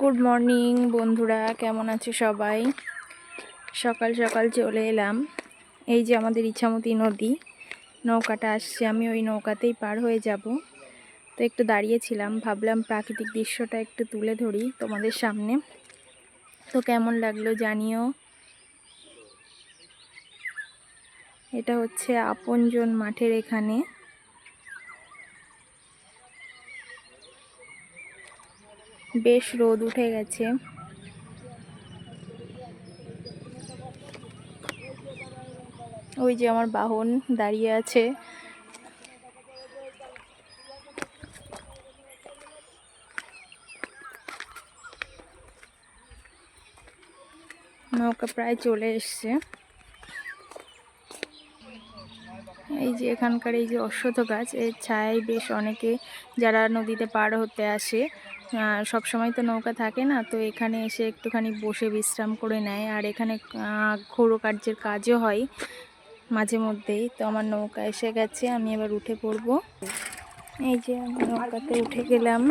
Good morning বন্ধুরা, কেমন আছো সবাই? সকাল সকাল চলে এলাম। এই যে আমাদের ইছামতি নদী, নৌকাটা আসছে, আমি ওই নৌকাতেই পার হয়ে যাব। তো একটু দাঁড়িয়েছিলাম, ভাবলাম প্রাকৃতিক দৃশ্যটা একটু তুলে ধরি তোমাদের সামনে। তো কেমন লাগলো জানিও। এটা হচ্ছে আপনজন মাঠের এখানে। বেশ রোদ উঠে গেছে। ওই যে আমার বাহন দাঁড়িয়ে আছে। নৌকা প্রায় চলে এসছে। এই যে এখানকার এই যে অশ্বত্থ গাছ, এর ছায়ায় বেশ অনেকে যারা নদীতে পার হতে আসে, সব সময় তো নৌকা থাকে না, তো এখানে এসে একটুখানি বসে বিশ্রাম করে নেয়। আর এখানে ঘোড়ো কার্যের কাজও হয় মাঝে মধ্যেই। তো আমার নৌকা এসে গেছে, আমি এবার উঠে পড়ব। এই যে আমি নৌকাতে উঠে গেলাম।